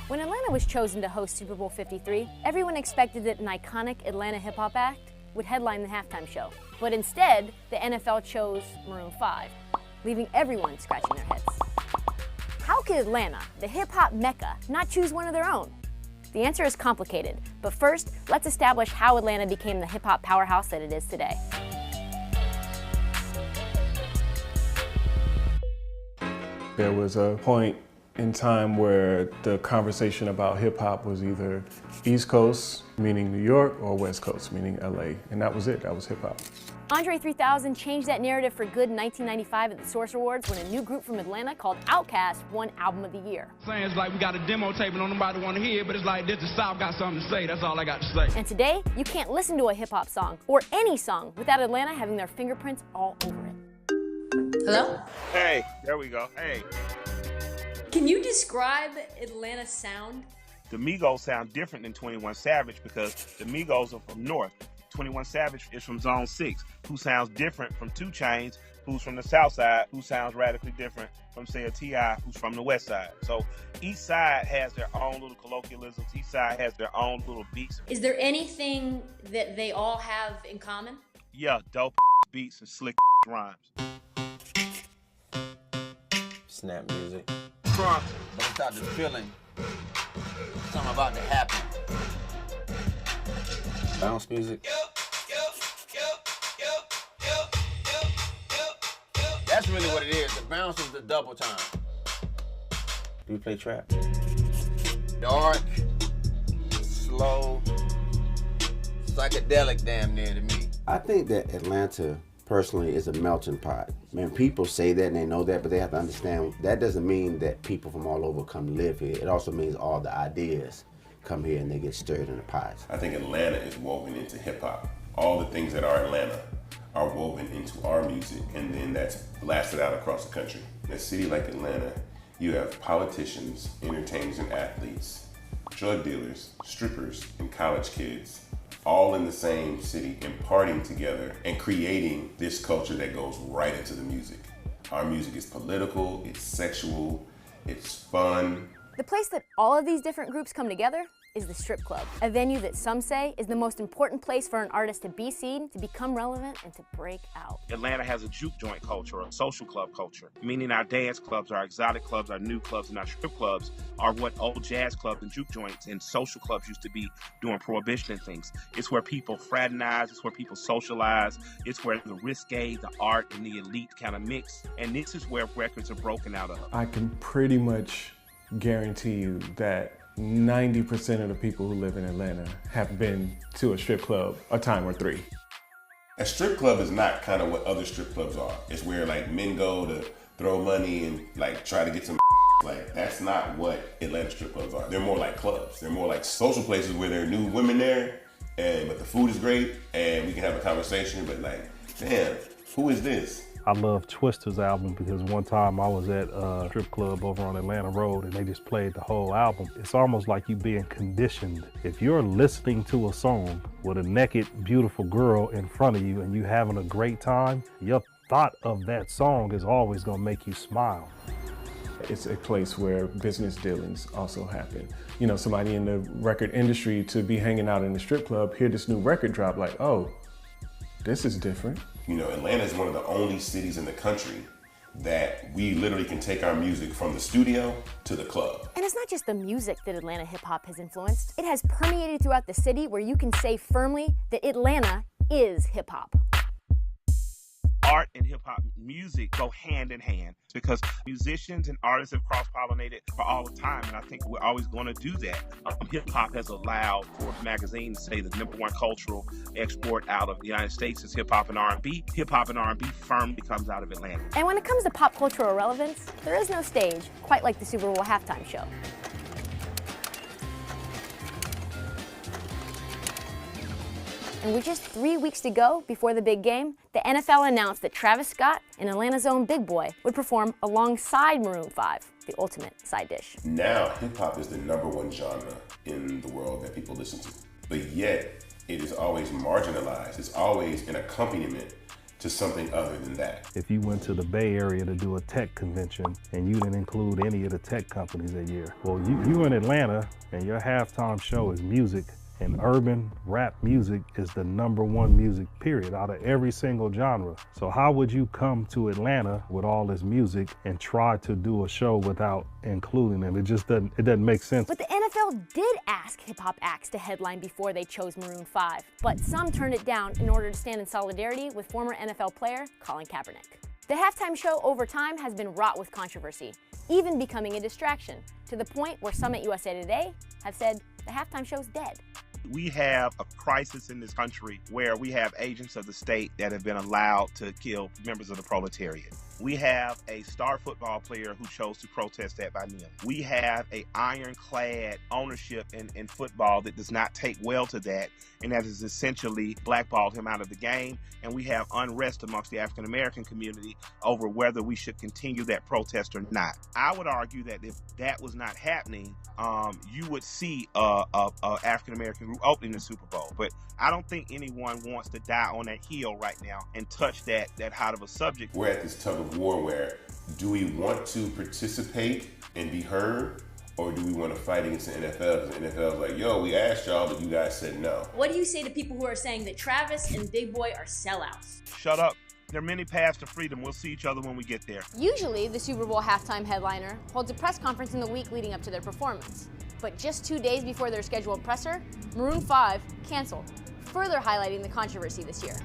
When Atlanta was chosen to host Super Bowl 53, everyone expected that an iconic Atlanta hip-hop act would headline the halftime show. But instead, the NFL chose Maroon 5, leaving everyone scratching their heads. How could Atlanta, the hip-hop mecca, not choose one of their own? The answer is complicated, but first, let's establish how Atlanta became the hip-hop powerhouse that it is today. There was a point in time where the conversation about hip-hop was either East Coast, meaning New York, or West Coast, meaning LA, and that was it, that was hip-hop. Andre 3000 changed that narrative for good in 1995 at the Source Awards when a new group from Atlanta called Outkast won Album of the Year. Saying it's like we got a demo tape and nobody want to hear it, but it's like this, the South got something to say, that's all I got to say. And today, you can't listen to a hip-hop song, or any song, without Atlanta having their fingerprints all over it. Hello? Hey, there we go. Hey. Can you describe Atlanta's sound? The Migos sound different than 21 Savage because the Migos are from North. 21 Savage is from Zone 6, who sounds different from 2 Chainz, who's from the South Side, who sounds radically different from, say, a T.I., who's from the West Side. So each side has their own little colloquialisms. Each side has their own little beats. Is there anything that they all have in common? Yeah, dope beats and slick rhymes. Snap music. Crunk. But without the feeling, something about to happen. Bounce music. That's really what it is. The bounce is the double time. Do you play trap? Dark, slow, psychedelic damn near to me. I think that Atlanta personally is a melting pot. Man, people say that and they know that, but they have to understand that doesn't mean that people from all over come live here. It also means all the ideas come here and they get stirred in the pots. I think Atlanta is woven into hip hop. All the things that are Atlanta are woven into our music, and then that's blasted out across the country. In a city like Atlanta, you have politicians, entertainers, and athletes, drug dealers, strippers, and college kids, all in the same city, imparting together and creating this culture that goes right into the music. Our music is political, it's sexual, it's fun. The place that all of these different groups come together is the strip club, a venue that some say is the most important place for an artist to be seen, to become relevant, and to break out. Atlanta has a juke joint culture, a social club culture, meaning our dance clubs, our exotic clubs, our new clubs, and our strip clubs are what old jazz clubs and juke joints and social clubs used to be during Prohibition and things. It's where people fraternize, it's where people socialize, it's where the risque, the art, and the elite kind of mix, and this is where records are broken out of. I can pretty much guarantee you that 90% of the people who live in Atlanta have been to a strip club a time or 3. A strip club is not kind of what other strip clubs are. It's where like men go to throw money and like try to get some like that's not what Atlanta strip clubs are. They're more like clubs. They're more like social places where there are new women there, but the food is great and we can have a conversation, but like, damn, who is this? I love Twister's album because one time I was at a strip club over on Atlanta Road and they just played the whole album. It's almost like you being conditioned. If you're listening to a song with a naked, beautiful girl in front of you and you having a great time, your thought of that song is always gonna make you smile. It's a place where business dealings also happen. You know, somebody in the record industry to be hanging out in the strip club, hear this new record drop, like, oh, this is different. You know, Atlanta is one of the only cities in the country that we literally can take our music from the studio to the club. And it's not just the music that Atlanta hip-hop has influenced. It has permeated throughout the city where you can say firmly that Atlanta is hip-hop. Art and hip-hop music go hand in hand because musicians and artists have cross-pollinated for all the time, and I think we're always going to do that. Hip-hop has allowed Forbes magazine to say the #1 cultural export out of the United States is hip-hop and R&B. Hip-hop and R&B firmly comes out of Atlanta. And when it comes to pop cultural relevance, there is no stage quite like the Super Bowl halftime show. And with just 3 weeks to go before the big game, the NFL announced that Travis Scott and Atlanta's own Big Boy would perform alongside Maroon 5, the ultimate side dish. Now, hip-hop is the #1 genre in the world that people listen to. But yet, it is always marginalized. It's always an accompaniment to something other than that. If you went to the Bay Area to do a tech convention and you didn't include any of the tech companies that year, well, you in Atlanta and your halftime show is music, and urban rap music is the #1 music, period, out of every single genre. So how would you come to Atlanta with all this music and try to do a show without including them? It just doesn't make sense. But the NFL did ask hip-hop acts to headline before they chose Maroon 5, but some turned it down in order to stand in solidarity with former NFL player Colin Kaepernick. The halftime show over time has been wrought with controversy, even becoming a distraction, to the point where some at USA Today have said the halftime show's dead. We have a crisis in this country where we have agents of the state that have been allowed to kill members of the proletariat. We have a star football player who chose to protest that by kneeling. We have an ironclad ownership in football that does not take well to that, and that has essentially blackballed him out of the game. And we have unrest amongst the African American community over whether we should continue that protest or not. I would argue that if that was not happening, you would see a African American group opening the Super Bowl. But I don't think anyone wants to die on that hill right now and touch that hot of a subject. We're at this tug of war where, do we want to participate and be heard, or do we want to fight against the NFL? Because the NFL is like, yo, we asked y'all, but you guys said no. What do you say to people who are saying that Travis and Big Boy are sellouts? Shut up. There are many paths to freedom. We'll see each other when we get there. Usually, the Super Bowl halftime headliner holds a press conference in the week leading up to their performance. But just 2 days before their scheduled presser, Maroon 5 canceled, further highlighting the controversy this year.